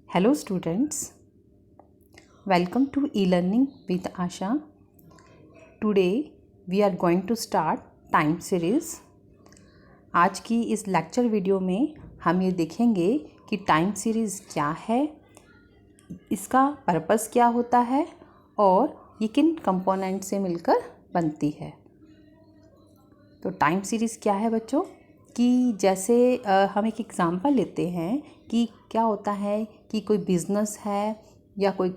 Hello students, welcome to e-learning with Asha. Today we are going to start time series. आज की इस lecture video में हम ये देखेंगे कि टाइम सीरीज़ क्या है, इसका पर्पस क्या होता है और ये किन कंपोनेंट से मिलकर बनती है। तो टाइम सीरीज़ क्या है बच्चों कि जैसे हम एक एग्ज़ाम्पल लेते हैं कि क्या होता है कि कोई बिज़नेस है या कोई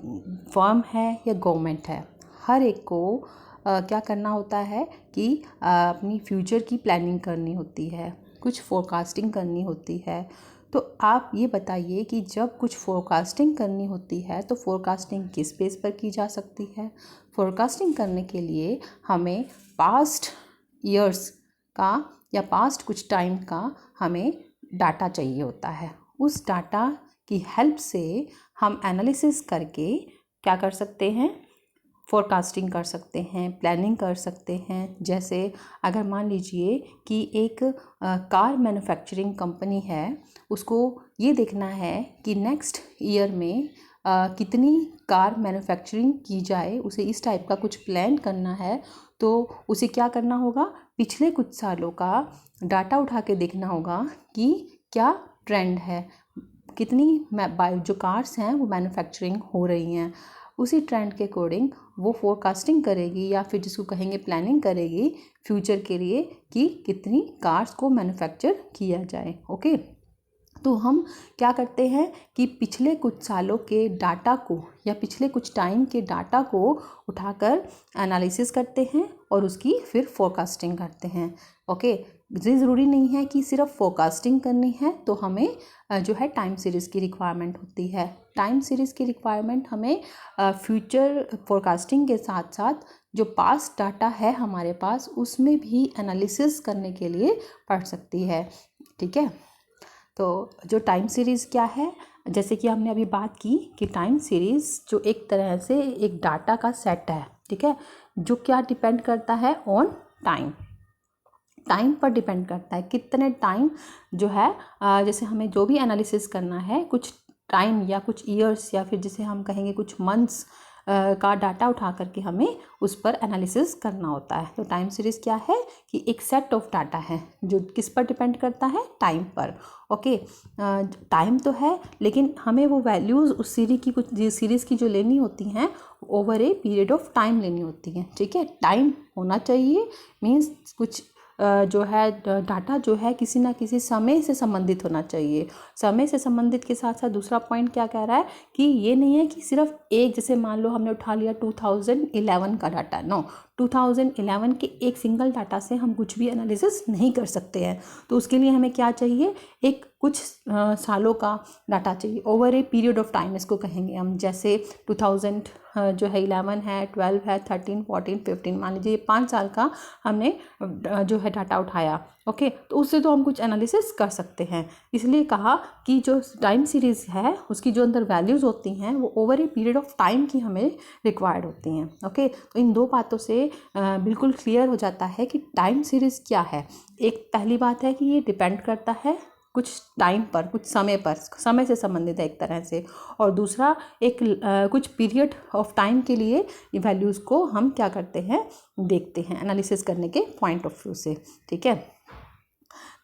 फर्म है या गवर्नमेंट है, हर एक को क्या करना होता है कि अपनी फ्यूचर की प्लानिंग करनी होती है, कुछ फोरकास्टिंग करनी होती है। तो आप ये बताइए कि जब कुछ फोरकास्टिंग करनी होती है तो फोरकास्टिंग किस बेस पर की जा सकती है। फोरकास्टिंग करने के लिए हमें पास्ट ईयर्स का या पास्ट कुछ टाइम का हमें डाटा चाहिए होता है। उस डाटा की हेल्प से हम एनालिसिस करके क्या कर सकते हैं, फोरकास्टिंग कर सकते हैं, प्लानिंग कर सकते हैं। जैसे अगर मान लीजिए कि एक कार मैन्युफैक्चरिंग कंपनी है, उसको ये देखना है कि नेक्स्ट ईयर में कितनी कार मैन्युफैक्चरिंग की जाए, उसे इस टाइप का कुछ प्लान करना है। तो उसे क्या करना होगा, पिछले कुछ सालों का डाटा उठा के देखना होगा कि क्या ट्रेंड है, कितनी जो कार्स हैं वो मैन्युफैक्चरिंग हो रही हैं। उसी ट्रेंड के अकॉर्डिंग वो फोरकास्टिंग करेगी या फिर जिसको कहेंगे प्लानिंग करेगी फ्यूचर के लिए कि कितनी कार्स को मैन्युफैक्चर किया जाए। ओके, तो हम क्या करते हैं कि पिछले कुछ सालों के डाटा को या पिछले कुछ टाइम के डाटा को उठाकर एनालिसिस करते हैं और उसकी फिर फोरकास्टिंग करते हैं। ओके, ये ज़रूरी नहीं है कि सिर्फ फोरकास्टिंग करनी है तो हमें जो है टाइम सीरीज़ की रिक्वायरमेंट होती है। टाइम सीरीज़ की रिक्वायरमेंट हमें फ्यूचर फोरकास्टिंग के साथ साथ जो पास्ट डाटा है हमारे पास उसमें भी एनालिसिस करने के लिए पड़ सकती है। ठीक है, तो जो टाइम सीरीज़ क्या है, जैसे कि हमने अभी बात की कि टाइम सीरीज़ जो एक तरह से एक डाटा का सेट है, ठीक है, जो क्या डिपेंड करता है ऑन टाइम। टाइम पर डिपेंड करता है कितने टाइम जो है जैसे हमें जो भी एनालिसिस करना है, कुछ टाइम या कुछ ईयर्स या फिर जिसे हम कहेंगे कुछ मंथ्स का डाटा उठा करके हमें उस पर एनालिसिस करना होता है। तो टाइम सीरीज़ क्या है कि एक सेट ऑफ डाटा है जो किस पर डिपेंड करता है, टाइम पर। ओके, टाइम तो है लेकिन हमें वो वैल्यूज़ उस सीरीज़ की जो लेनी होती हैं over a period of time लेनी होती हैं। ठीक है, टाइम होना चाहिए मीन्स कुछ जो है डाटा जो है किसी ना किसी समय से संबंधित होना चाहिए। समय से संबंधित के साथ साथ दूसरा पॉइंट क्या कह रहा है कि ये नहीं है कि सिर्फ एक, जैसे मान लो हमने उठा लिया 2011 का डाटा, नो, 2011 के एक सिंगल डाटा से हम कुछ भी एनालिसिस नहीं कर सकते हैं। तो उसके लिए हमें क्या चाहिए, एक कुछ सालों का डाटा चाहिए, over a period of time इसको कहेंगे हम। जैसे 2000 जो है 11 है, 12 है, 13, 14, 15, मान लीजिए 5 साल का हमने जो है डाटा उठाया। ओके, तो उससे तो हम कुछ एनालिसिस कर सकते हैं। इसलिए कहा कि जो टाइम सीरीज़ है उसकी जो अंदर वैल्यूज़ होती हैं वो over a period of time की हमें रिक्वायर्ड होती हैं। ओके, तो इन दो बातों से बिल्कुल क्लियर हो जाता है कि टाइम सीरीज़ क्या है। एक पहली बात है कि ये डिपेंड करता है कुछ टाइम पर, कुछ समय पर, समय से संबंधित है एक तरह से। और दूसरा एक कुछ पीरियड ऑफ टाइम के लिए वैल्यूज़ को हम क्या करते हैं, देखते हैं एनालिसिस करने के पॉइंट ऑफ व्यू से। ठीक है,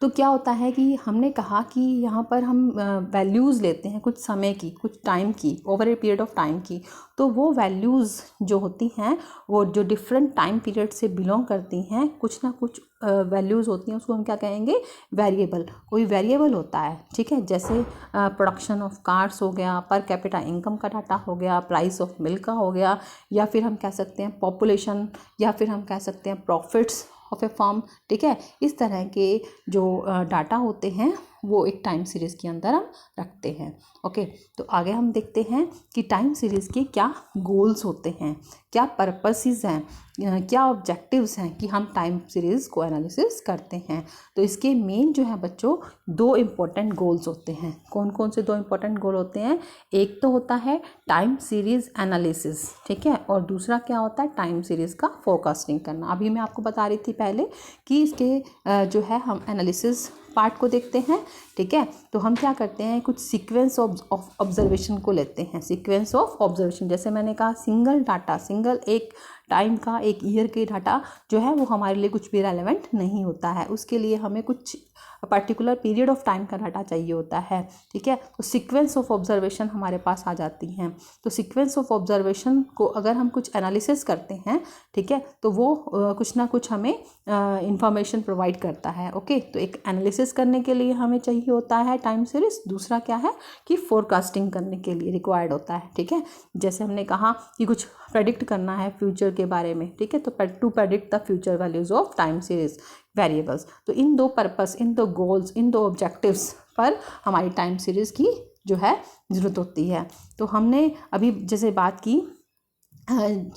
तो क्या होता है कि हमने कहा कि यहाँ पर हम वैल्यूज़ लेते हैं कुछ समय की, कुछ टाइम की, over a period of time की। तो वो वैल्यूज़ जो होती हैं वो जो डिफरेंट टाइम पीरियड से बिलोंग करती हैं, कुछ ना कुछ वैल्यूज़ होती हैं, उसको हम क्या कहेंगे, वेरिएबल। कोई वेरिएबल होता है, ठीक है, जैसे प्रोडक्शन ऑफ कार्स हो गया, पर कैपिटा इनकम का डाटा हो गया, प्राइस ऑफ मिल्क का हो गया, या फिर हम कह सकते हैं पॉपुलेशन, या फिर हम कह सकते हैं प्रॉफिट्स ऑफ ए फर्म। ठीक है, इस तरह के जो डाटा होते हैं वो एक टाइम सीरीज़ के अंदर हम रखते हैं। ओके, तो आगे हम देखते हैं कि टाइम सीरीज़ के क्या गोल्स होते हैं, क्या पर्पसेस हैं, क्या ऑब्जेक्टिव्स हैं कि हम टाइम सीरीज़ को एनालिसिस करते हैं। तो इसके मेन जो है बच्चों दो इम्पोर्टेंट गोल्स होते हैं। कौन कौन से दो इम्पोर्टेंट गोल होते हैं, एक तो होता है टाइम सीरीज़ एनालिसिस, ठीक है, और दूसरा क्या होता है, टाइम सीरीज़ का फोरकास्टिंग करना। अभी मैं आपको बता रही थी पहले कि इसके जो है हम एनालिसिस पार्ट को देखते हैं, ठीक है। तो हम क्या करते हैं, कुछ सीक्वेंस ऑफ ऑब्जर्वेशन को लेते हैं, सीक्वेंस ऑफ ऑब्जर्वेशन। जैसे मैंने कहा सिंगल डाटा, सिंगल एक टाइम का, एक ईयर के डाटा जो है वो हमारे लिए कुछ भी रेलेवेंट नहीं होता है, उसके लिए हमें कुछ पर्टिकुलर पीरियड ऑफ टाइम का डाटा चाहिए होता है, ठीक है। तो सीक्वेंस ऑफ ऑब्जर्वेशन हमारे पास आ जाती हैं। तो सीक्वेंस ऑफ ऑब्जर्वेशन को अगर हम कुछ एनालिसिस करते हैं, ठीक है, तो वो कुछ ना कुछ हमें इंफॉर्मेशन प्रोवाइड करता है, ओके। तो एक एनालिसिस करने के लिए हमें चाहिए होता है टाइम सीरीज, दूसरा क्या है कि फोरकास्टिंग करने के लिए रिक्वायर्ड होता है, ठीक है। जैसे हमने कहा कि कुछ प्रेडिक्ट करना है फ्यूचर के बारे में, ठीक है, तो to predict the future values of time series variables. तो इन दो पर्पस, इन दो गोल्स, इन दो ऑब्जेक्टिव्स पर हमारी टाइम सीरीज की जो है ज़रूरत होती है। तो हमने अभी जैसे बात की,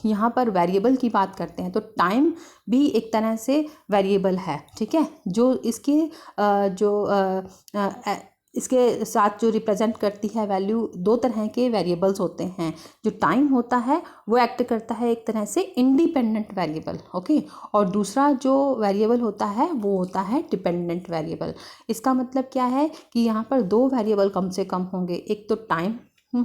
यहाँ पर वेरिएबल की बात करते हैं, तो टाइम भी एक तरह से वेरिएबल है, ठीक है, जो इसके इसके साथ जो रिप्रेजेंट करती है वैल्यू, दो तरह के वेरिएबल्स होते हैं। जो टाइम होता है वो एक्ट करता है एक तरह से इंडिपेंडेंट वेरिएबल, ओके, और दूसरा जो वेरिएबल होता है वो होता है डिपेंडेंट वेरिएबल। इसका मतलब क्या है कि यहाँ पर दो वेरिएबल कम से कम होंगे, एक तो टाइम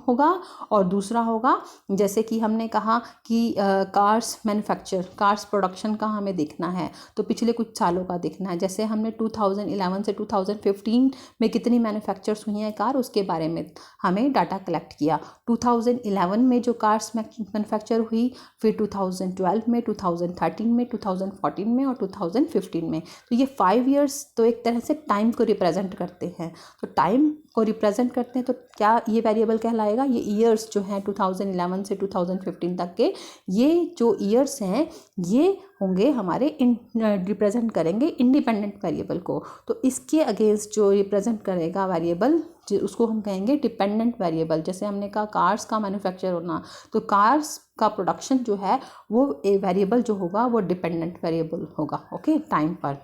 होगा और दूसरा होगा, जैसे कि हमने कहा कि कार्स मैन्युफैक्चर, कार्स प्रोडक्शन का हमें देखना है, तो पिछले कुछ सालों का देखना है। जैसे हमने 2011 से 2015 में कितनी मैन्युफैक्चर्स हुई हैं कार, उसके बारे में हमें डाटा कलेक्ट किया। 2011 में जो कार्स मैन्युफैक्चर हुई, फिर 2012 में, 2013 में, 2014 में और 2015 में। तो ये 5 ईयर्स तो एक तरह से टाइम को रिप्रेजेंट करते हैं। तो टाइम को रिप्रेजेंट करते हैं तो क्या ये वेरिएबल कहलाएगा, ये ईयर्स जो हैं 2011 से 2015 तक के, ये जो ईयर्स हैं ये होंगे हमारे रिप्रेजेंट करेंगे इंडिपेंडेंट वेरिएबल को। तो इसके अगेंस्ट जो रिप्रेजेंट करेगा वेरिएबल, उसको हम कहेंगे डिपेंडेंट वेरिएबल। जैसे हमने कहा कार्स का मैन्युफैक्चर होना, तो कार्स का प्रोडक्शन जो है वो वेरिएबल जो होगा वो डिपेंडेंट वेरिएबल होगा, ओके, टाइम पर।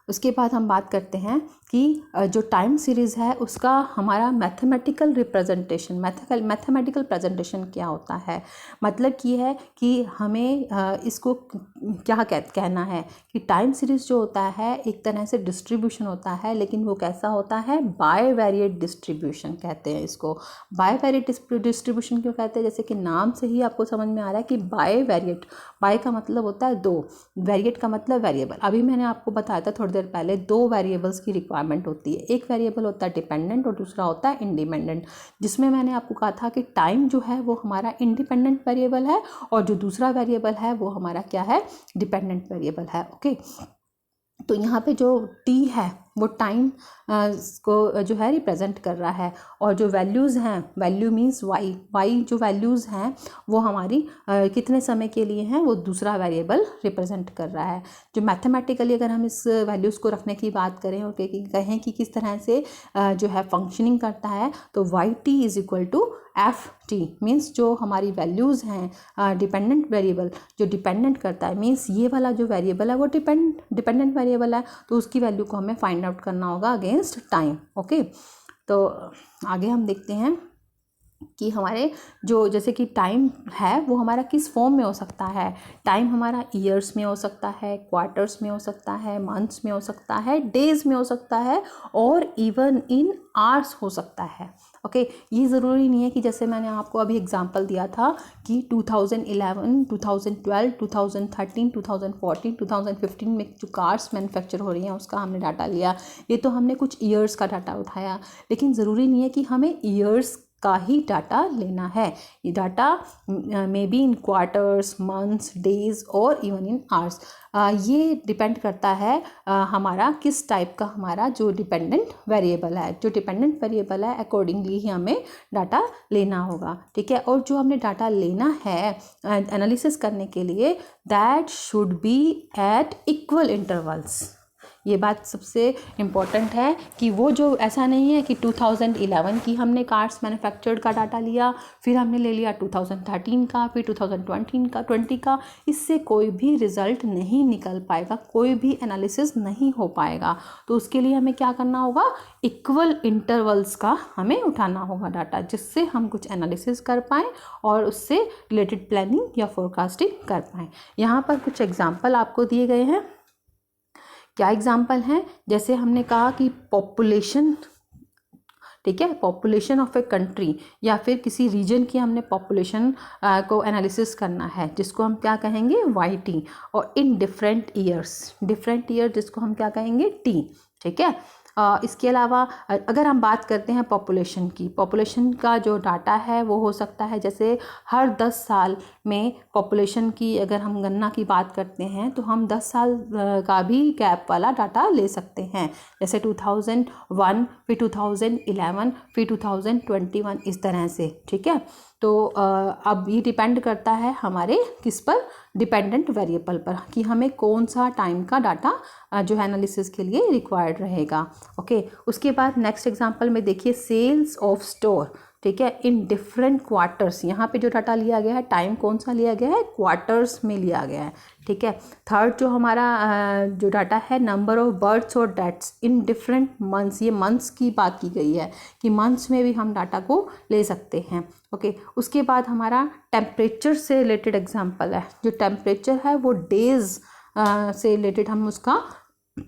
उसके बाद हम बात करते हैं कि जो टाइम सीरीज़ है उसका हमारा मैथमेटिकल रिप्रेजेंटेशन, मैथमेटिकल प्रेजेंटेशन क्या होता है। मतलब ये है कि हमें इसको क्या कहना है कि टाइम सीरीज़ जो होता है एक तरह से डिस्ट्रीब्यूशन होता है, लेकिन वो कैसा होता है, बायवेरिएट डिस्ट्रीब्यूशन कहते हैं इसको। बायवेरिएट डिस्ट्रीब्यूशन क्यों कहते हैं, जैसे कि नाम से ही आपको समझ में आ रहा है कि बायवेरिएट, बाय का मतलब होता है दो, वेरिएट का मतलब वेरिएबल। अभी मैंने आपको बताया था थोड़ी देर पहले, दो वेरिएबल्स की रिक्वायरमेंट होती है, एक वेरिएबल होता है डिपेंडेंट और दूसरा होता है इंडिपेंडेंट। जिसमें मैंने आपको कहा था कि टाइम जो है वो हमारा इंडिपेंडेंट वेरिएबल है और जो दूसरा वेरिएबल है वो हमारा क्या है, डिपेंडेंट वेरिएबल है, ओके। तो यहाँ पे जो टी है वो टाइम को जो है रिप्रेजेंट कर रहा है, और जो वैल्यूज़ हैं, वैल्यू मीन्स वाई जो वैल्यूज़ हैं वो हमारी कितने समय के लिए हैं, वो दूसरा वेरिएबल रिप्रेजेंट कर रहा है। जो मैथमेटिकली अगर हम इस वैल्यूज़ को रखने की बात करें और कहें कि किस तरह से जो है फंक्शनिंग करता है, तो y t is equal to f t, means जो हमारी वैल्यूज़ हैं डिपेंडेंट वेरिएबल जो डिपेंडेंट करता है, मीन्स ये वाला जो वेरिएबल है वो डिपेंडेंट वेरिएबल है, तो उसकी वैल्यू को हमें फाइंड आउट करना होगा अगेंस्ट टाइम, ओके। तो आगे हम देखते हैं कि हमारे जो जैसे कि टाइम है वो हमारा किस फॉर्म में हो सकता है। टाइम हमारा ईयर्स में हो सकता है, क्वार्टर्स में हो सकता है, मंथ्स में हो सकता है, डेज में हो सकता है और इवन इन आवर्स हो सकता है, ओके। ये ज़रूरी नहीं है कि जैसे मैंने आपको अभी एग्जांपल दिया था कि 2011, 2012, 2013, 2014, 2015 में जो कार्स मैन्युफैक्चर हो रही हैं उसका हमने डाटा लिया, ये तो हमने कुछ ईयर्स का डाटा उठाया, लेकिन ज़रूरी नहीं है कि हमें ईयर्स का ही डाटा लेना है। ये data may be in quarters, months, days और इवन इन आवर्स। ये डिपेंड करता है हमारा किस टाइप का हमारा जो डिपेंडेंट वेरिएबल है। जो डिपेंडेंट वेरिएबल है अकॉर्डिंगली ही हमें डाटा लेना होगा, ठीक है। और जो हमने डाटा लेना है एनालिसिस करने के लिए, that should be at equal intervals. ये बात सबसे इम्पॉर्टेंट है कि वो जो ऐसा नहीं है कि 2011 की हमने कार्स मैन्युफैक्चर्ड का डाटा लिया, फिर हमने ले लिया 2013 का, फिर 2020 का, इससे कोई भी रिज़ल्ट नहीं निकल पाएगा, कोई भी एनालिसिस नहीं हो पाएगा। तो उसके लिए हमें क्या करना होगा, इक्वल इंटरवल्स का हमें उठाना होगा डाटा, जिससे हम कुछ एनालिसिस कर पाएँ और उससे रिलेटेड प्लानिंग या फोरकास्टिंग कर पाएँ। यहाँ पर कुछ एग्जाम्पल आपको दिए गए हैं क्या एग्जाम्पल हैं? जैसे हमने कहा कि पॉपुलेशन, ठीक है, पॉपुलेशन ऑफ ए कंट्री या फिर किसी रीजन की हमने पॉपुलेशन को एनालिसिस करना है, जिसको हम क्या कहेंगे, वाई, और इन डिफरेंट ईयर जिसको हम क्या कहेंगे, टी, ठीक है। इसके अलावा अगर हम बात करते हैं पॉपुलेशन की, पॉपुलेशन का जो डाटा है वो हो सकता है, जैसे हर 10 साल में पॉपुलेशन की अगर हम गणना की बात करते हैं तो हम 10 साल का भी गैप वाला डाटा ले सकते हैं, जैसे 2001, फिर 2011, फिर 2021, इस तरह से, ठीक है। तो अब ये डिपेंड करता है हमारे किस पर, डिपेंडेंट वेरिएबल पर, कि हमें कौन सा टाइम का डाटा जो है एनालिसिस के लिए रिक्वायर्ड रहेगा। ओके, उसके बाद नेक्स्ट एग्जांपल में देखिए, सेल्स ऑफ स्टोर, ठीक है, इन डिफरेंट क्वार्टर्स। यहाँ पे जो डाटा लिया गया है, टाइम कौन सा लिया गया है, क्वार्टर्स में लिया गया है, ठीक है। थर्ड जो हमारा जो डाटा है, नंबर ऑफ बर्थ्स और डेथ्स इन डिफरेंट मंथ्स, ये मंथ्स की बात की गई है कि मंथ्स में भी हम डाटा को ले सकते हैं। ओके, उसके बाद हमारा टेम्परेचर से रिलेटेड एग्जांपल है। जो टेम्परेचर है वो डेज से रिलेटेड हम उसका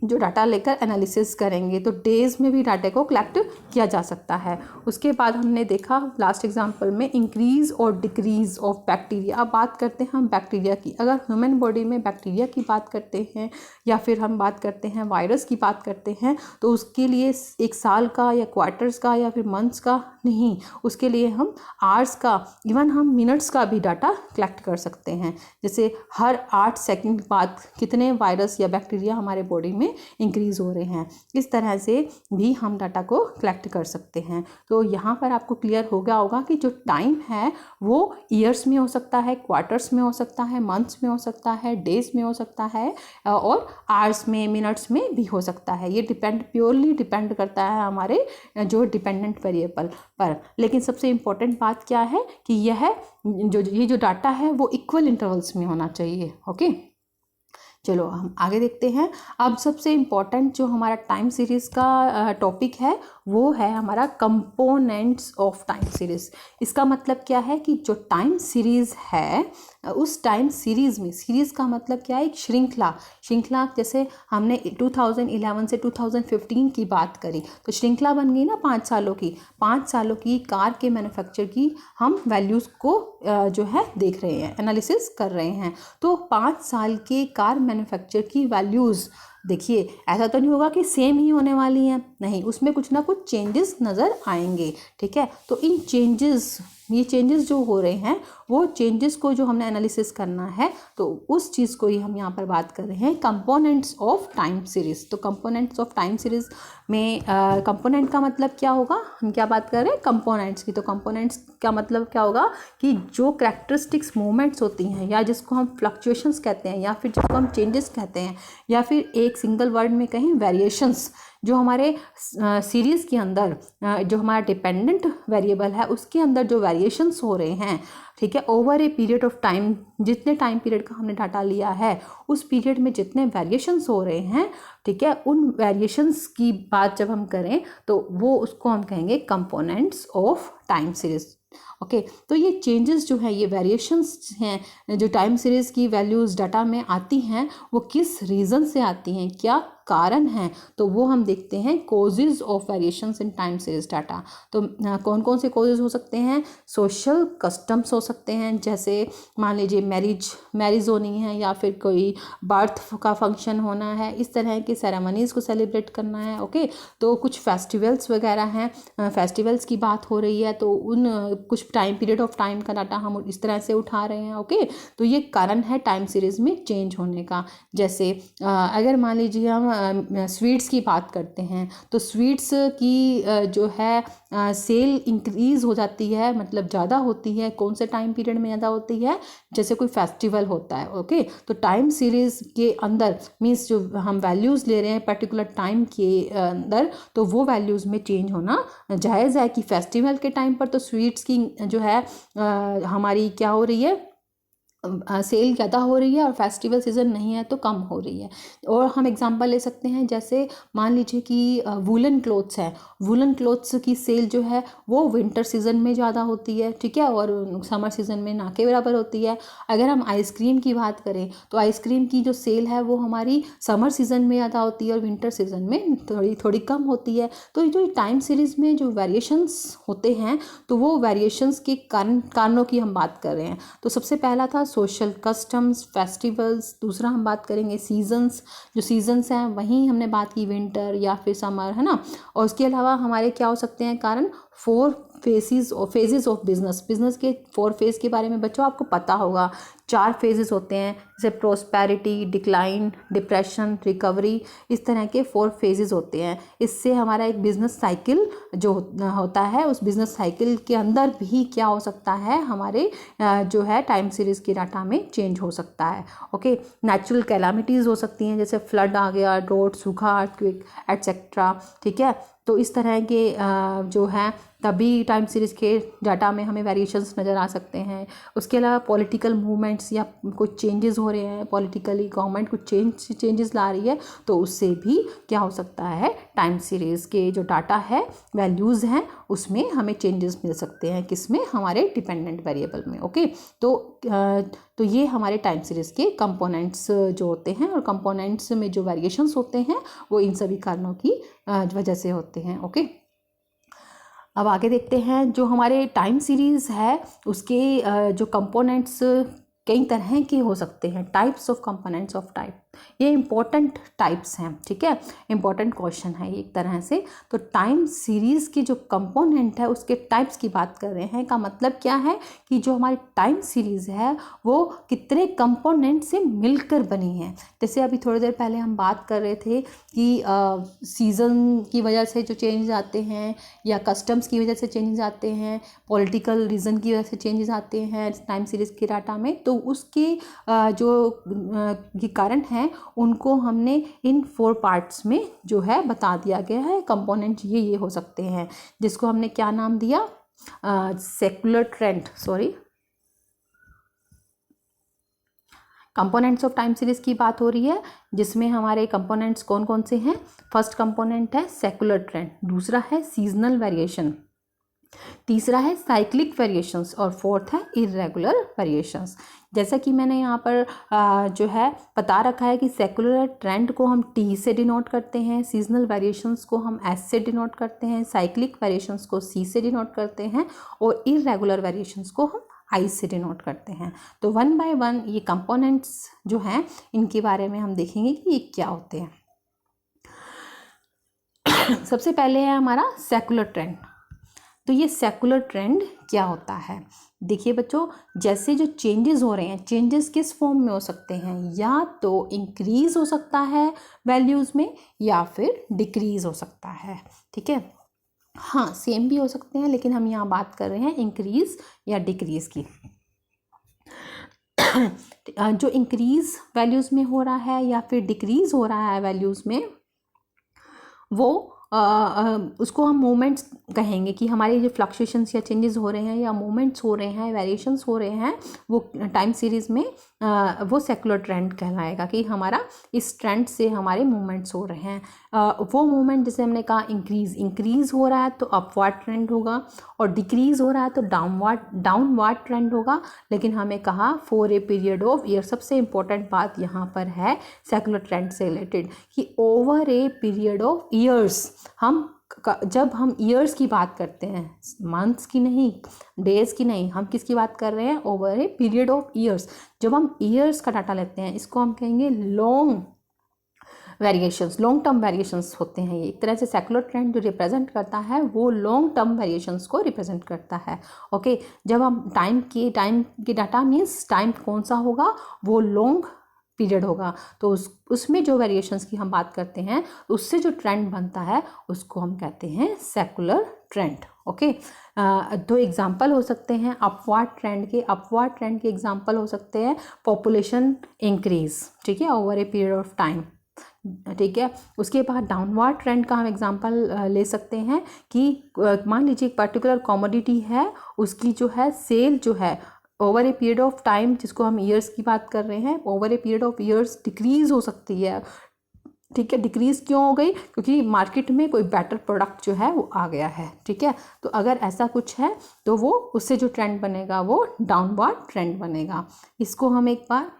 जो डाटा लेकर एनालिसिस करेंगे, तो डेज़ में भी डाटा को कलेक्ट किया जा सकता है। उसके बाद हमने देखा लास्ट एग्जांपल में इंक्रीज़ और डिक्रीज़ ऑफ बैक्टीरिया। अब बात करते हैं हम बैक्टीरिया की। अगर ह्यूमन बॉडी में बैक्टीरिया की बात करते हैं या फिर हम बात करते हैं वायरस की बात करते हैं, तो उसके लिए एक साल का या क्वार्टर्स का या फिर मंथ्स का नहीं, उसके लिए हम आवर्स का, इवन हम मिनट्स का भी डाटा कलेक्ट कर सकते हैं। जैसे हर 8 सेकंड बाद कितने वायरस या बैक्टीरिया हमारे बॉडी में इंक्रीज हो रहे हैं, इस तरह से भी हम डाटा को कलेक्ट कर सकते हैं। तो यहाँ पर आपको क्लियर हो गया होगा कि जो टाइम है वो ईयर्स में हो सकता है, क्वार्टर्स में हो सकता है, मंथ्स में हो सकता है, डेज में हो सकता है, और आवर्स में, मिनट्स में भी हो सकता है। ये प्योरली डिपेंड करता है हमारे जो डिपेंडेंट वेरिएबल पर। लेकिन सबसे इम्पोर्टेंट बात क्या है कि ये जो डाटा है वो इक्वल इंटरवल्स में होना चाहिए। ओके, चलो हम आगे देखते हैं। अब सबसे इम्पॉर्टेंट जो हमारा टाइम सीरीज़ का टॉपिक है वो है हमारा कंपोनेंट्स ऑफ टाइम सीरीज़। इसका मतलब क्या है कि जो टाइम सीरीज़ है उस टाइम सीरीज़ में, सीरीज़ का मतलब क्या है, एक श्रृंखला। जैसे हमने 2011 से 2015 की बात करी तो श्रृंखला बन गई ना 5 सालों की। 5 सालों की कार के मैन्युफैक्चर की हम वैल्यूज़ को जो है देख रहे हैं, एनालिसिस कर रहे हैं। तो 5 साल के कार मैन्युफैक्चर की वैल्यूज़ देखिए, ऐसा तो नहीं होगा कि सेम ही होने वाली हैं, नहीं, उसमें कुछ ना कुछ चेंजेस नज़र आएंगे, ठीक है। तो इन ये चेंजेस जो हो रहे हैं वो चेंजेस को जो हमने एनालिसिस करना है, तो उस चीज़ को ही हम यहाँ पर बात कर रहे हैं, कंपोनेंट्स ऑफ टाइम सीरीज़। तो कंपोनेंट्स ऑफ टाइम सीरीज़ में कंपोनेंट का मतलब क्या होगा, हम क्या बात कर रहे हैं, कंपोनेंट्स की। तो कंपोनेंट्स का मतलब क्या होगा कि जो कैरेक्टरिस्टिक्स मूवमेंट्स होती हैं, या जिसको हम फ्लक्चुएशंस कहते हैं, या फिर जिसको हम चेंजेस कहते हैं, या फिर एक सिंगल वर्ड में कहें वेरिएशंस, जो हमारे सीरीज़ के अंदर जो हमारा डिपेंडेंट वेरिएबल है उसके अंदर जो वेरिएशंस हो रहे हैं, ठीक है, over a period of time, जितने टाइम पीरियड का हमने डाटा लिया है उस पीरियड में जितने वेरिएशंस हो रहे हैं, ठीक है, उन वेरिएशंस की बात जब हम करें तो वो उसको हम कहेंगे components of time series. Okay, तो ये चेंजेस जो है, ये वेरिएशंस हैं जो टाइम सीरीज़ की वैल्यूज़ डाटा में आती हैं, वो किस रीज़न से आती हैं, क्या कारण हैं, तो वो हम देखते हैं causes of variations in time series data. तो कौन कौन से कॉजेज़ हो सकते हैं, सोशल कस्टम्स हो सकते हैं, जैसे मान लीजिए मैरिज होनी है, या फिर कोई बर्थ का फंक्शन होना है, इस तरह की सेरेमनीज़ को सेलिब्रेट करना है। ओके, तो कुछ फेस्टिवल्स वगैरह हैं, फेस्टिवल्स की बात हो रही है, तो उन कुछ टाइम पीरियड ऑफ टाइम का डाटा हम इस तरह से उठा रहे हैं। ओके, तो ये कारण है टाइम सीरीज़ में चेंज होने का। जैसे अगर मान लीजिए हम स्वीट्स की बात करते हैं, तो स्वीट्स की जो है सेल इंक्रीज़ हो जाती है, मतलब ज़्यादा होती है, कौन से टाइम पीरियड में ज़्यादा होती है, जैसे कोई फेस्टिवल होता है। ओके, तो टाइम सीरीज़ के अंदर मीन्स जो हम वैल्यूज़ ले रहे हैं पर्टिकुलर टाइम के अंदर, तो वो वैल्यूज़ में चेंज होना जायज़ है कि फेस्टिवल के टाइम पर तो स्वीट्स की जो है हमारी क्या हो रही है, सेल ज़्यादा हो रही है और फेस्टिवल सीज़न नहीं है तो कम हो रही है। और हम एग्जांपल ले सकते हैं, जैसे मान लीजिए कि वूलन क्लोथ्स हैं, वूलन क्लोथ्स की सेल जो है वो विंटर सीज़न में ज़्यादा होती है, ठीक है, और समर सीज़न में ना के बराबर होती है। अगर हम आइसक्रीम की बात करें तो आइसक्रीम की जो सेल है वो हमारी समर सीज़न में ज़्यादा होती है और विंटर सीज़न में थोड़ी थोड़ी कम होती है। तो जो टाइम सीरीज़ में जो वेरिएशंस होते हैं तो वो वेरिएशंस के कारणों की हम बात कर रहे हैं। तो सबसे पहला था सोशल कस्टम्स, फेस्टिवल्स। दूसरा हम बात करेंगे सीजन्स, जो सीजन्स हैं वहीं हमने बात की विंटर या फिर समर, है ना। और उसके अलावा हमारे क्या हो सकते हैं कारण, 4 फेजेस ऑफ बिजनेस के 4 फेज के बारे में बच्चों आपको पता होगा। 4 फेजेस होते हैं, जैसे प्रोस्पेरिटी, डिक्लाइन, डिप्रेशन, रिकवरी, इस तरह के 4 फेजेस होते हैं। इससे हमारा एक बिजनेस साइकिल जो होता है, उस बिजनेस साइकिल के अंदर भी क्या हो सकता है, हमारे जो है टाइम सीरीज़ के डाटा में चेंज हो सकता है। ओके, नेचुरल कैलामिटीज़ हो सकती हैं, जैसे फ्लड आ गया, ड्रोट, सूखा, अर्थक्वेक एटसेट्रा, ठीक है। तो इस तरह के जो हैं तभी टाइम सीरीज़ के डाटा में हमें वेरिएशंस नज़र आ सकते हैं। उसके अलावा पॉलिटिकल मूवमेंट्स या कुछ चेंजेस हो रहे हैं, पॉलिटिकली गवर्नमेंट कुछ चेंजेस ला रही है, तो उससे भी क्या हो सकता है, टाइम सीरीज़ के जो डाटा है, वैल्यूज़ हैं, उसमें हमें चेंजेस मिल सकते हैं। किसमें, हमारे डिपेंडेंट वेरिएबल में। ओके, तो ये हमारे टाइम सीरीज़ के कंपोनेंट्स जो होते हैं, और कंपोनेंट्स में जो वेरिएशंस होते हैं वो इन सभी कारणों की वजह से होते हैं। ओके, अब आगे देखते हैं, जो हमारे टाइम सीरीज़ है उसके जो कंपोनेंट्स कई तरह के हो सकते हैं। Types of components of type, ये इंपॉर्टेंट टाइप्स हैं, ठीक है, इंपॉर्टेंट क्वेश्चन है एक तरह से। तो टाइम सीरीज़ की जो कंपोनेंट है उसके टाइप्स की बात कर रहे हैं, का मतलब क्या है कि जो हमारी टाइम सीरीज़ है वो कितने कंपोनेंट से मिलकर बनी है। जैसे अभी थोड़ी देर पहले हम बात कर रहे थे कि सीज़न की वजह से जो चेंजेस आते हैं, या कस्टम्स की वजह से चेंजेस आते हैं, पॉलिटिकल रीज़न की वजह से चेंजेस आते हैं टाइम सीरीज़ के डाटा में, तो उसके जो ये कारण हैं उनको हमने इन 4 पार्ट्स में जो है बता दिया गया है। कंपोनेंट ये हो सकते हैं, जिसको हमने क्या नाम दिया, secular trend, components of time series की बात हो रही है, जिसमें हमारे कंपोनेंट्स कौन कौन से हैं। फर्स्ट कंपोनेंट है सेकुलर ट्रेंड, दूसरा है सीजनल वेरिएशन, तीसरा है साइक्लिक वेरिएशंस, और फोर्थ है इरेगुलर वेरिएशंस। जैसा कि मैंने यहाँ पर जो है बता रखा है कि सेकुलर ट्रेंड को हम टी से डिनोट करते हैं, सीजनल वेरिएशंस को हम एस से डिनोट करते हैं, साइक्लिक वेरिएशंस को सी से डिनोट करते हैं, और इरेगुलर वेरिएशंस को हम आई से डिनोट करते हैं। तो 1 बाय 1 ये कंपोनेंट्स जो हैं इनके बारे में हम देखेंगे कि ये क्या होते हैं। सबसे पहले है हमारा सेकुलर ट्रेंड। तो ये सेकुलर ट्रेंड क्या होता है, देखिए बच्चों, जैसे जो चेंजेस हो रहे हैं, चेंजेस किस फॉर्म में हो सकते हैं, या तो इंक्रीज हो सकता है वैल्यूज़ में, या फिर डिक्रीज हो सकता है, ठीक है। हाँ, सेम भी हो सकते हैं, लेकिन हम यहाँ बात कर रहे हैं इंक्रीज या डिक्रीज की। जो इंक्रीज वैल्यूज़ में हो रहा है या फिर डिक्रीज हो रहा है वैल्यूज़ में, वो उसको हम मोमेंट्स कहेंगे, कि हमारे जो फ्लक्चुएशंस या चेंजेस हो रहे हैं, या मोमेंट्स हो रहे हैं, वेरिएशंस हो रहे हैं, वो टाइम सीरीज़ में वो सेकुलर ट्रेंड कहलाएगा, कि हमारा इस ट्रेंड से हमारे मूवमेंट्स हो रहे हैं। वो मूवमेंट जैसे हमने कहा इंक्रीज़ हो रहा है तो अपवर्ड ट्रेंड होगा, और डिक्रीज़ हो रहा है तो डाउनवर्ड ट्रेंड होगा। लेकिन हमें कहा for a period of year, सबसे इंपॉर्टेंट बात यहाँ पर है सेकुलर ट्रेंड से रिलेटेड, कि over a period of years, जब हम ईयर्स की बात करते हैं, मंथ्स की नहीं, डेज की नहीं, हम किसकी बात कर रहे हैं, over a period of years. जब हम ईयर्स का डाटा लेते हैं, इसको हम कहेंगे long variations, long term variations होते हैं। ये एक तरह से सेकुलर ट्रेंड जो रिप्रेजेंट करता है वो लॉन्ग टर्म वेरिएशंस को रिप्रेजेंट करता है। ओके, जब हम टाइम के डाटा मीन्स टाइम कौन सा होगा, वो लॉन्ग पीरियड होगा, तो उसमें जो वेरिएशंस की हम बात करते हैं, उससे जो ट्रेंड बनता है उसको हम कहते हैं सेकुलर ट्रेंड। ओके, 2 एग्जाम्पल हो सकते हैं अपवर्ड ट्रेंड के एग्जाम्पल हो सकते हैं पॉपुलेशन इंक्रीज, ठीक है, over a period of time, ठीक है। उसके बाद डाउनवर्ड ट्रेंड का हम एग्जांपल ले सकते हैं कि मान लीजिए एक पर्टिकुलर कमोडिटी है, उसकी जो है सेल जो है over a period of time, जिसको हम ईयर्स की बात कर रहे हैं, over a period of years decrease हो सकती है। ठीक है, डिक्रीज क्यों हो गई? क्योंकि मार्केट में कोई बेटर प्रोडक्ट जो है वो आ गया है। ठीक है, तो अगर ऐसा कुछ है तो वो उससे जो ट्रेंड बनेगा वो डाउनवर्ड ट्रेंड बनेगा। इसको हम एक बार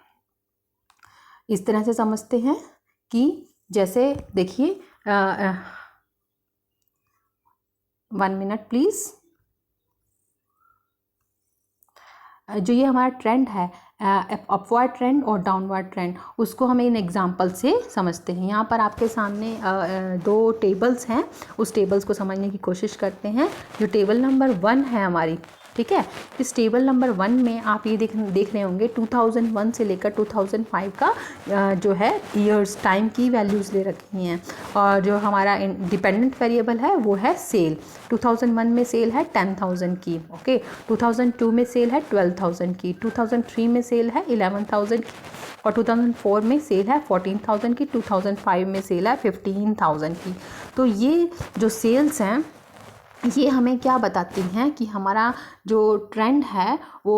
इस तरह से समझते हैं कि जैसे देखिए, 1 मिनट प्लीज़। जो ये हमारा ट्रेंड है, अपवर्ड ट्रेंड और डाउनवर्ड ट्रेंड, उसको हम इन एग्जांपल से समझते हैं। यहाँ पर आपके सामने 2 टेबल्स हैं, उस टेबल्स को समझने की कोशिश करते हैं। जो टेबल नंबर 1 है हमारी, ठीक है, इस टेबल नंबर 1 में आप ये देख रहे होंगे 2001 से लेकर 2005 का जो है ईयर्स, टाइम की वैल्यूज़ ले रखी हैं। और जो हमारा डिपेंडेंट वेरिएबल है वो है सेल। 2001 में सेल है 10,000 की, ओके। 2002 में सेल है 12,000 की, 2003 में सेल है 11,000 की, और 2004 में सेल है 14,000 की, 2005 में सेल है 15,000 की। तो ये जो सेल्स हैं ये हमें क्या बताती हैं कि हमारा जो ट्रेंड है वो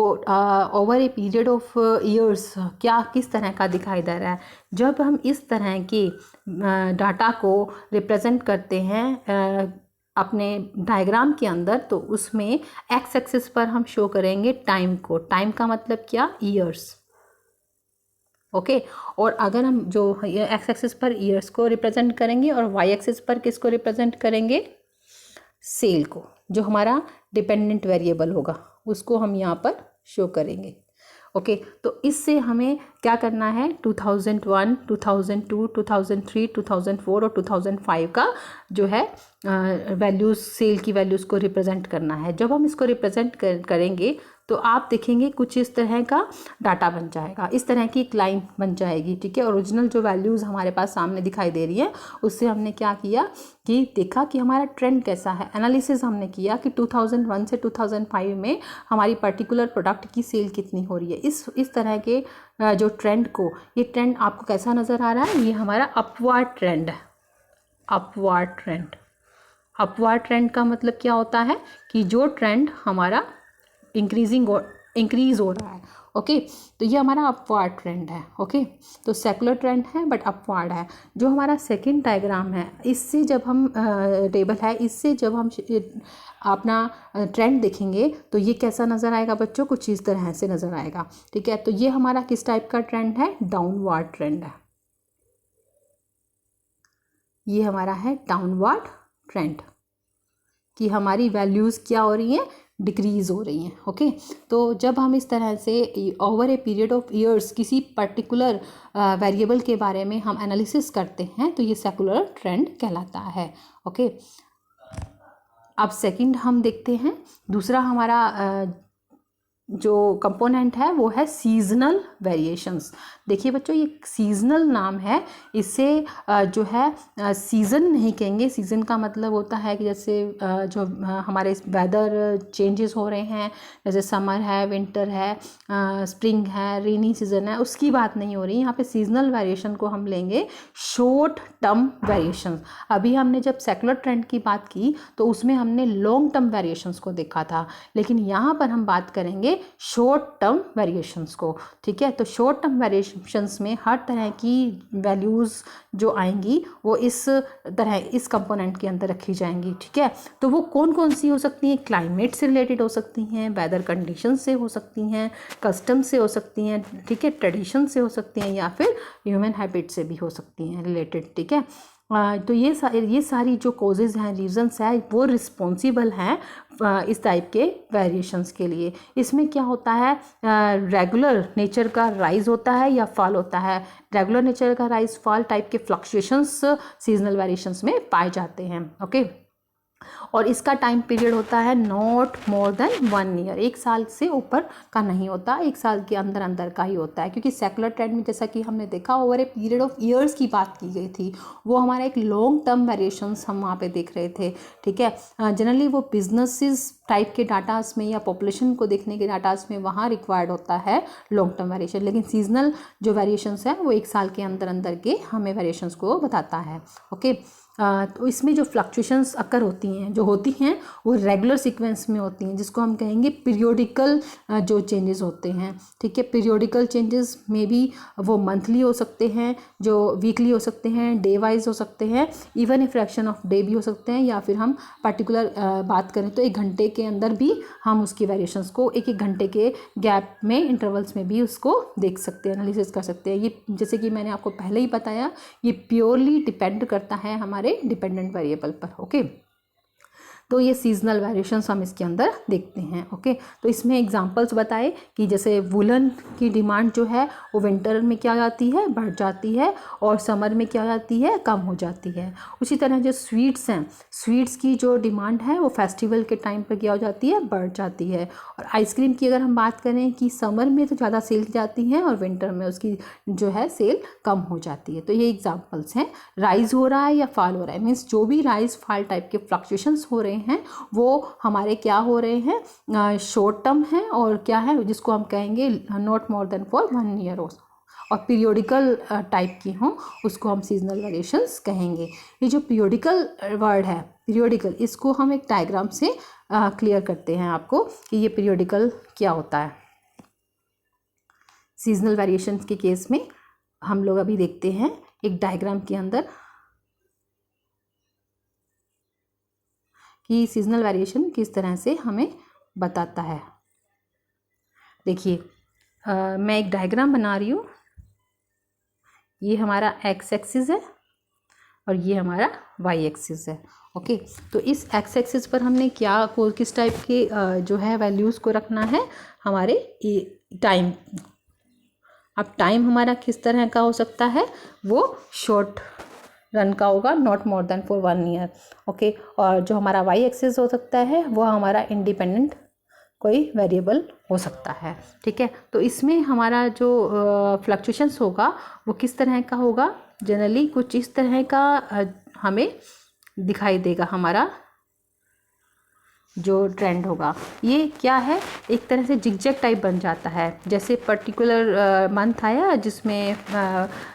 over a period of years क्या किस तरह का दिखाई दे रहा है। जब हम इस तरह के डाटा को रिप्रेजेंट करते हैं अपने डायग्राम के अंदर, तो उसमें एक्स एक्सिस पर हम शो करेंगे टाइम को। टाइम का मतलब क्या? Years, okay. और अगर हम जो एक्स एक्सिस पर ईयर्स को रिप्रेजेंट करेंगे और वाई एक्सिस पर किसको रिप्रेजेंट करेंगे? सेल को, जो हमारा डिपेंडेंट वेरिएबल होगा उसको हम यहाँ पर शो करेंगे, ओके। तो इससे हमें क्या करना है? 2001, 2002, 2003, 2004 और 2005 का जो है वैल्यूज़, सेल की वैल्यूज़ को रिप्रेजेंट करना है। जब हम इसको रिप्रेजेंट करेंगे तो आप देखेंगे कुछ इस तरह का डाटा बन जाएगा, इस तरह की एक लाइन बन जाएगी, ठीक है। ओरिजिनल जो वैल्यूज़ हमारे पास सामने दिखाई दे रही है उससे हमने क्या किया कि देखा कि हमारा ट्रेंड कैसा है। एनालिसिस हमने किया कि 2001 से 2005 में हमारी पर्टिकुलर प्रोडक्ट की सेल कितनी हो रही है। इस तरह के जो ट्रेंड को, ये ट्रेंड आपको कैसा नज़र आ रहा है? ये हमारा अपवर्ड ट्रेंड है। अपवर्ड ट्रेंड, अपवर्ड ट्रेंड का मतलब क्या होता है कि जो ट्रेंड हमारा इंक्रीज हो रहा है, ओके। तो ये हमारा अपवर्ड ट्रेंड है, ओके। तो सेकुलर ट्रेंड है बट अपवर्ड है। जो हमारा सेकंड डायग्राम है, इससे जब हम टेबल है, इससे जब हम अपना ट्रेंड देखेंगे तो ये कैसा नज़र आएगा बच्चों? कुछ इस तरह से नज़र आएगा, ठीक है। तो ये हमारा किस टाइप का ट्रेंड है? डाउनवर्ड ट्रेंड है। ये हमारा है डाउनवर्ड ट्रेंड कि हमारी वैल्यूज़ क्या हो रही हैं? डिक्रीज हो रही हैं, ओके। तो जब हम इस तरह से over a period of years किसी पर्टिकुलर वेरिएबल के बारे में हम एनालिसिस करते हैं तो ये सेकुलर ट्रेंड कहलाता है, ओके। अब सेकंड हम देखते हैं, दूसरा हमारा जो कंपोनेंट है वो है सीजनल वेरिएशंस। देखिए बच्चों, ये सीजनल नाम है, इससे जो है सीज़न नहीं कहेंगे। सीज़न का मतलब होता है कि जैसे जो हमारे वेदर चेंजेस हो रहे हैं, जैसे समर है, विंटर है, स्प्रिंग है, रेनी सीजन है, उसकी बात नहीं हो रही। यहाँ पे सीजनल वेरिएशन को हम लेंगे शॉर्ट टर्म वेरिएशन। अभी हमने जब सेकुलर ट्रेंड की बात की तो उसमें हमने लॉन्ग टर्म वेरिएशंस को देखा था, लेकिन यहाँ पर हम बात करेंगे शॉर्ट टर्म वेरिएशंस को, ठीक है। तो शॉर्ट टर्म वेरिएशंस में हर तरह की वैल्यूज़ जो आएंगी वो इस तरह इस कंपोनेंट के अंदर रखी जाएंगी, ठीक है। तो वो कौन कौन सी हो सकती हैं? क्लाइमेट से रिलेटेड हो सकती हैं, वेदर कंडीशन से हो सकती हैं, कस्टम से हो सकती हैं, ठीक है, ट्रेडिशन से हो सकती हैं, या फिर ह्यूमन हैबिट से भी हो सकती हैं रिलेटेड, ठीक है। तो ये सारी जो कॉजेज़ हैं, रीजंस हैं, वो रिस्पॉन्सिबल हैं इस टाइप के वेरिएशंस के लिए। इसमें क्या होता है? रेगुलर नेचर का राइज होता है या फॉल होता है। रेगुलर नेचर का राइज फॉल टाइप के फ्लक्चुएशंस सीजनल वेरिएशंस में पाए जाते हैं, ओके। और इसका टाइम पीरियड होता है नॉट मोर देन 1 ईयर, 1 साल से ऊपर का नहीं होता, 1 साल के अंदर अंदर का ही होता है। क्योंकि सेकुलर ट्रेंड में जैसा कि हमने देखा over a period of years की बात की गई थी, वो हमारा एक लॉन्ग टर्म वेरिएशंस हम वहाँ पे देख रहे थे, ठीक है। जनरली वो बिजनेसेस टाइप के डाटास में या पॉपुलेशन को देखने के डाटास में वहाँ रिक्वायर्ड होता है लॉन्ग टर्म वेरिएशन, लेकिन सीजनल जो वेरिएशंस है वो 1 साल के अंदर अंदर के हमें वेरिएशंस को बताता है, ओके। तो इसमें जो फ्लक्चुएशंस अकर होती हैं वो रेगुलर सीक्वेंस में होती हैं, जिसको हम कहेंगे पीरियोडिकल जो चेंजेस होते हैं। ठीक है, पीरियोडिकल चेंजेस में भी वो मंथली हो सकते हैं, जो वीकली हो सकते हैं, डे वाइज हो सकते हैं, even a fraction of day भी हो सकते हैं, या फिर हम पर्टिकुलर बात करें तो 1 घंटे के अंदर भी हम उसकी वेरिएशंस को 1-1 घंटे के गैप में इंटरवल्स में भी उसको देख सकते हैं, एनालिसिस कर सकते हैं। ये जैसे कि मैंने आपको पहले ही बताया, ये प्योरली डिपेंड करता है हमारे डिपेंडेंट वेरिएबल पर। ओके, तो ये सीजनल वेरिएशंस हम इसके अंदर देखते हैं। ओके, तो इसमें एग्जांपल्स बताए कि जैसे वुलन की डिमांड जो है वो विंटर में क्या जाती है, बढ़ जाती है, और समर में क्या जाती है, कम हो जाती है। उसी तरह जो स्वीट्स हैं, स्वीट्स की जो डिमांड है वो फेस्टिवल के टाइम पर क्या हो जाती है, बढ़ जाती है। और आइसक्रीम की अगर हम बात करें कि समर में तो ज़्यादा सेल जाती है और विंटर में उसकी जो है सेल कम हो जाती है। तो ये एग्जाम्पल्स हैं। राइज हो रहा है या फॉल हो रहा है, मीन्स जो भी राइज फॉल टाइप के फ्लक्चुएशंस हो रहे हैं वो हमारे क्या हो रहे हैं, शॉर्ट टर्म है, और क्या है जिसको हम कहेंगे not more than for 1 year, और पीरियोडिकल टाइप की हों उसको हम सीजनल वेरिएशंस कहेंगे। ये जो पीरियोडिकल वर्ड है, पीरियोडिकल, इसको हम एक डायग्राम से क्लियर करते हैं आपको कि ये पीरियोडिकल क्या होता है। सीजनल वेरिएशन के केस में हम लोग अभी देखते हैं एक डायग्राम के अंदर कि सीजनल वेरिएशन किस तरह से हमें बताता है। देखिए, मैं एक डायग्राम बना रही हूँ। ये हमारा एक्स एक्सिस है और ये हमारा वाई एक्सिस है। ओके, तो इस एक्स एक्सिस पर हमने किस टाइप के जो है वैल्यूज़ को रखना है, हमारे टाइम। अब टाइम हमारा किस तरह का हो सकता है, वो शॉर्ट रन का होगा, not more than for 1 year. Okay, और जो हमारा वाई एक्सिस हो सकता है वो हमारा इंडिपेंडेंट कोई वेरिएबल हो सकता है। ठीक है, तो इसमें हमारा जो फ्लक्चुएशंस होगा वो किस तरह का होगा, जनरली कुछ इस तरह का हमें दिखाई देगा। हमारा जो ट्रेंड होगा ये क्या है, एक तरह से जिगजैग टाइप बन जाता है। जैसे पर्टिकुलर मंथ आया जिसमें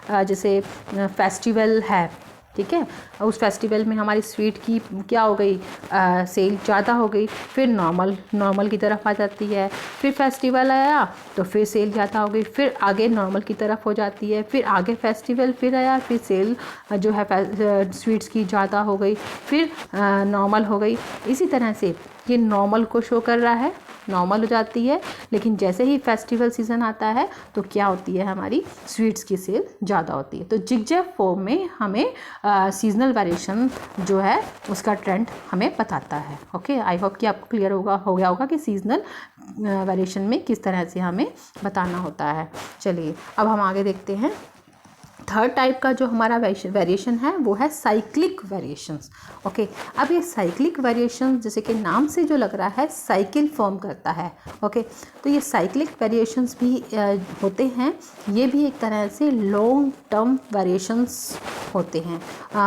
जैसे फेस्टिवल है, ठीक है, उस फेस्टिवल में हमारी स्वीट की क्या हो गई, सेल ज़्यादा हो गई, फिर नॉर्मल की तरफ आ जाती है। फिर फेस्टिवल आया तो फिर सेल ज़्यादा हो गई, फिर आगे नॉर्मल की तरफ हो जाती है, फिर आगे फेस्टिवल फिर आया, फिर सेल जो है स्वीट्स की ज़्यादा हो गई, फिर नॉर्मल हो गई। इसी तरह से ये नॉर्मल को शो कर रहा है, नॉर्मल हो जाती है, लेकिन जैसे ही फेस्टिवल सीज़न आता है तो क्या होती है, हमारी स्वीट्स की सेल ज़्यादा होती है। तो जिगजैग फॉर्म में हमें सीजनल वेरिएशन जो है उसका ट्रेंड हमें बताता है। ओके, आई होप कि आपको क्लियर हो गया होगा कि सीजनल वेरिएशन में किस तरह से हमें बताना होता है। चलिए अब हम आगे देखते हैं। थर्ड टाइप का जो हमारा वेरिएशन है वो है साइक्लिक वेरिएशंस। ओके, अब ये साइक्लिक वेरिएशन जैसे कि नाम से जो लग रहा है साइकिल फॉर्म करता है। ओके, तो ये साइक्लिक वेरिएशंस भी होते हैं, ये भी एक तरह से लॉन्ग टर्म वेरिएशंस होते हैं,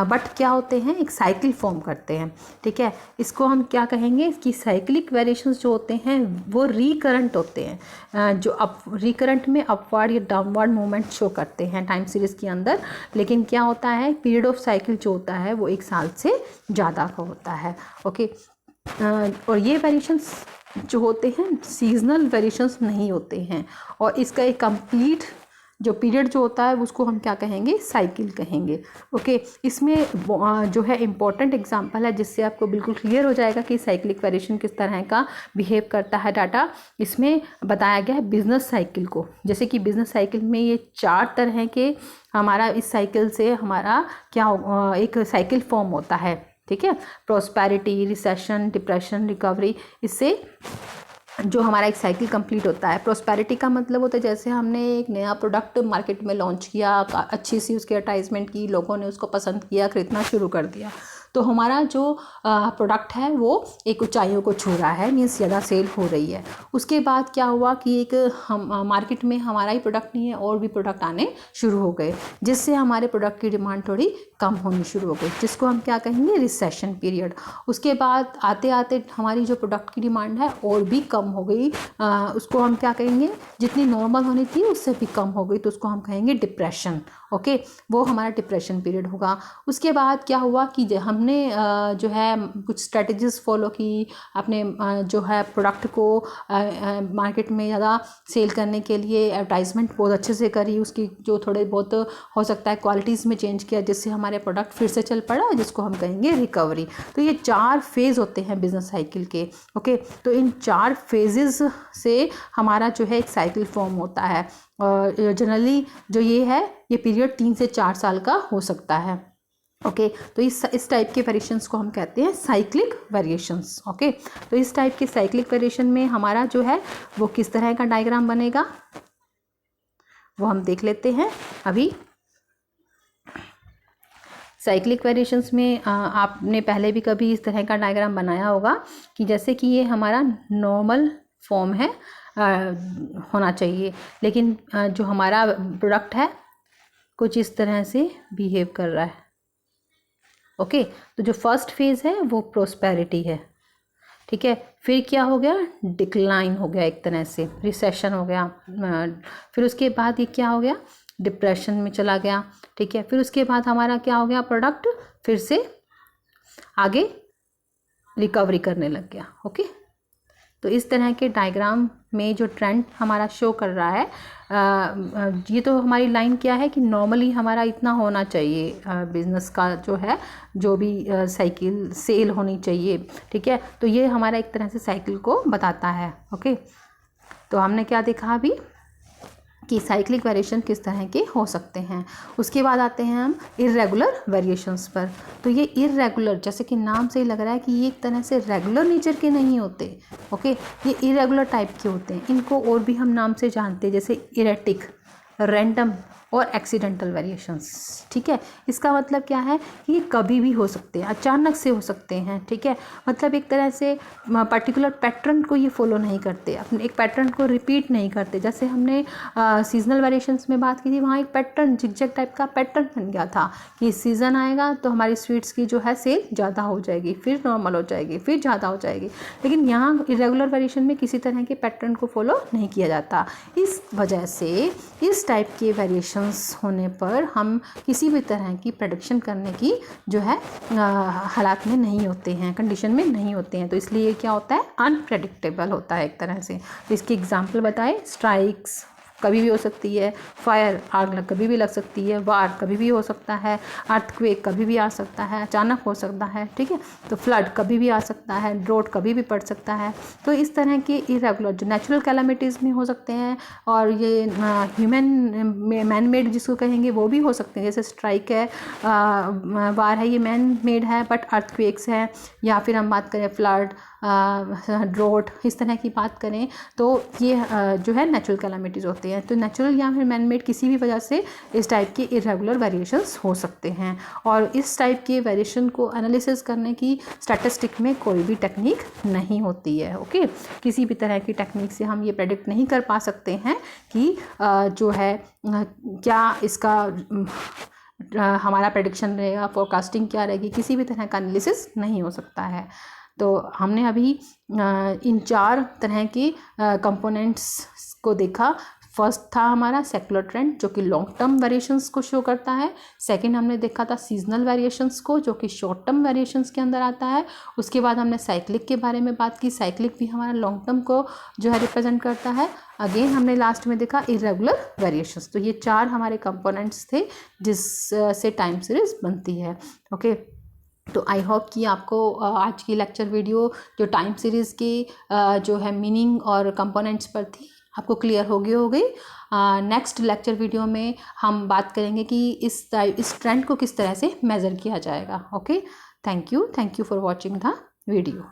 बट क्या होते हैं, एक साइकिल फॉर्म करते हैं। ठीक है, इसको हम क्या कहेंगे कि साइक्लिक वेरिएशंस जो होते हैं वो रिकरेंट होते हैं, जो रिकरेंट में अपवर्ड या डाउनवर्ड मूवमेंट शो करते हैं टाइम सीरीज़ के अंदर। लेकिन क्या होता है, पीरियड ऑफ साइकिल जो होता है वो 1 साल से ज़्यादा का होता है। ओके, और ये वेरिएशंस जो होते हैं सीजनल वेरिएशंस नहीं होते हैं, और इसका एक कंप्लीट जो पीरियड जो होता है उसको हम क्या कहेंगे, साइकिल कहेंगे। ओके, इसमें जो है इम्पॉर्टेंट एग्जांपल है जिससे आपको बिल्कुल क्लियर हो जाएगा कि साइक्लिक वेरिएशन किस तरह का बिहेव करता है डाटा। इसमें बताया गया है बिजनेस साइकिल को, जैसे कि बिजनेस साइकिल में ये 4 तरह के हमारा इस साइकिल से हमारा क्या एक साइकिल फॉर्म होता है। ठीक है, प्रॉस्पेरिटी, रिसेशन, डिप्रेशन, रिकवरी, इससे जो हमारा एक साइकिल कंप्लीट होता है। प्रॉस्पेरिटी का मतलब होता है जैसे हमने एक नया प्रोडक्ट मार्केट में लॉन्च किया, अच्छी सी उसकी एडवर्टाइजमेंट की, लोगों ने उसको पसंद किया, खरीदना शुरू कर दिया, तो हमारा जो प्रोडक्ट है वो एक ऊंचाइयों को छू रहा है, मीन्स ज़्यादा सेल हो रही है। उसके बाद क्या हुआ कि एक हम मार्केट में हमारा ही प्रोडक्ट नहीं है और भी प्रोडक्ट आने शुरू हो गए, जिससे हमारे प्रोडक्ट की डिमांड थोड़ी कम होनी शुरू हो गई, जिसको हम क्या कहेंगे, रिसेशन पीरियड। उसके बाद आते आते हमारी जो प्रोडक्ट की डिमांड है और भी कम हो गई, उसको हम क्या कहेंगे, जितनी नॉर्मल होनी थी उससे भी कम हो गई, तो उसको हम कहेंगे डिप्रेशन। ओके, वो हमारा डिप्रेशन पीरियड होगा। उसके बाद क्या हुआ कि हमने जो है कुछ स्ट्रेटजीज फॉलो की, अपने जो है प्रोडक्ट को मार्केट में ज़्यादा सेल करने के लिए एडवर्टाइजमेंट बहुत अच्छे से करी, उसकी जो थोड़े बहुत हो सकता है क्वालिटीज़ में चेंज किया, जिससे हमारे प्रोडक्ट फिर से चल पड़ा, जिसको हम कहेंगे रिकवरी। तो ये 4 फेज़ होते हैं बिजनेस साइकिल के। ओके, तो इन 4 फेजेस से हमारा जो है एक साइकिल फॉर्म होता है, और जनरली जो ये है ये पीरियड 3 से 4 साल का हो सकता है। ओके, तो इस टाइप के वेरिएशंस को हम कहते हैं साइक्लिक वेरिएशंस। ओके, तो इस टाइप के साइक्लिक वेरिएशन में हमारा जो है वो किस तरह का डायग्राम बनेगा वो हम देख लेते हैं अभी। साइक्लिक वेरिएशंस में आपने पहले भी कभी इस तरह का डायग्राम बनाया होगा कि जैसे कि ये हमारा नॉर्मल फॉर्म है, होना चाहिए, लेकिन जो हमारा प्रोडक्ट है कुछ इस तरह से बिहेव कर रहा है। ओके, तो जो फर्स्ट फेज़ है वो प्रोस्पेरिटी है, ठीक है। फिर क्या हो गया, डिक्लाइन हो गया, एक तरह से रिसेशन हो गया। फिर उसके बाद ये क्या हो गया, डिप्रेशन में चला गया, ठीक है। फिर उसके बाद हमारा क्या हो गया, प्रोडक्ट फिर से आगे रिकवरी करने लग गया। ओके, तो इस तरह के डायग्राम में जो ट्रेंड हमारा शो कर रहा है, ये तो हमारी लाइन क्या है कि नॉर्मली हमारा इतना होना चाहिए, बिजनेस का जो है जो भी साइकिल सेल होनी चाहिए, ठीक है। तो ये हमारा एक तरह से साइकिल को बताता है। ओके, तो हमने क्या देखा अभी कि साइक्लिक वेरिएशन किस तरह के हो सकते हैं। उसके बाद आते हैं हम इर्रेगुलर वेरिएशंस पर। तो ये इर्रेगुलर, जैसे कि नाम से ही लग रहा है कि ये एक तरह से रेगुलर नेचर के नहीं होते। ओके, ये इर्रेगुलर टाइप के होते हैं। इनको और भी हम नाम से जानते हैं, जैसे इरेटिक, रैंडम और एक्सीडेंटल वेरिएशंस, ठीक है। इसका मतलब क्या है कि ये कभी भी हो सकते हैं, अचानक से हो सकते हैं, ठीक है। मतलब एक तरह से पर्टिकुलर पैटर्न को ये फॉलो नहीं करते, अपने एक पैटर्न को रिपीट नहीं करते। जैसे हमने सीजनल वेरिएशंस में बात की थी, वहाँ एक पैटर्न जिगजैग टाइप का पैटर्न बन गया था कि सीज़न आएगा तो हमारी स्वीट्स की जो है सेल ज़्यादा हो जाएगी, फिर नॉर्मल हो जाएगी, फिर ज़्यादा हो जाएगी। लेकिन यहाँ इरेगुलर वेरिएशन में किसी तरह के पैटर्न को फॉलो नहीं किया जाता। इस वजह से इस टाइप के वेरिएशन होने पर हम किसी भी तरह की प्रेडिक्शन करने की जो है हालात में नहीं होते हैं, कंडीशन में नहीं होते हैं। तो इसलिए ये क्या होता है, अनप्रेडिक्टेबल होता है एक तरह से। तो इसके एग्जांपल बताए, स्ट्राइक्स कभी भी हो सकती है, फायर आग लग कभी भी लग सकती है, वार कभी भी हो सकता है, अर्थक्वेक कभी भी आ सकता है, अचानक हो सकता है, ठीक है। तो फ्लड कभी भी आ सकता है, ड्रोट कभी भी पड़ सकता है। तो इस तरह के इरेगुलर जो नेचुरल कैलामिटीज़ में हो सकते हैं, और ये ह्यूमन मैन मेड जिसको कहेंगे वो भी हो सकते हैं। जैसे स्ट्राइक है, वार है, ये मैन मेड है, बट अर्थक्वेक्स है, या फिर हम बात करें फ्लड, ड्रोट, इस तरह की बात करें तो ये जो है नेचुरल कैलामिटीज़ होते हैं। तो नेचुरल या फिर मैन मेड किसी भी वजह से इस टाइप के इरेगुलर वेरिएशंस हो सकते हैं। और इस टाइप के वेरिएशन को एनालिसिस करने की स्टैटिस्टिक में कोई भी टेक्निक नहीं होती है। ओके, किसी भी तरह की टेक्निक से हम ये प्रेडिक्ट नहीं कर पा सकते हैं कि जो है क्या इसका हमारा प्रेडिक्शन रहेगा, फोरकास्टिंग क्या रहेगी, किसी भी तरह का एनालिसिस नहीं हो सकता है। तो हमने अभी इन 4 तरह के कंपोनेंट्स को देखा। फर्स्ट था हमारा सेकुलर ट्रेंड, जो कि लॉन्ग टर्म वेरिएशंस को शो करता है। सेकंड हमने देखा था सीजनल वेरिएशंस को, जो कि शॉर्ट टर्म वेरिएशंस के अंदर आता है। उसके बाद हमने साइक्लिक के बारे में बात की, साइक्लिक भी हमारा लॉन्ग टर्म को जो है रिप्रेजेंट करता है। अगेन हमने लास्ट में देखा इरेगुलर वेरिएशंस। तो ये 4 हमारे कंपोनेंट्स थे जिससे टाइम सीरीज बनती है। ओके, तो आई होप कि आपको आज की लेक्चर वीडियो जो टाइम सीरीज़ की जो है मीनिंग और कंपोनेंट्स पर थी, आपको क्लियर हो गई। नेक्स्ट लेक्चर वीडियो में हम बात करेंगे कि इस ट्रेंड को किस तरह से मेज़र किया जाएगा। Okay, thank you for watching the video.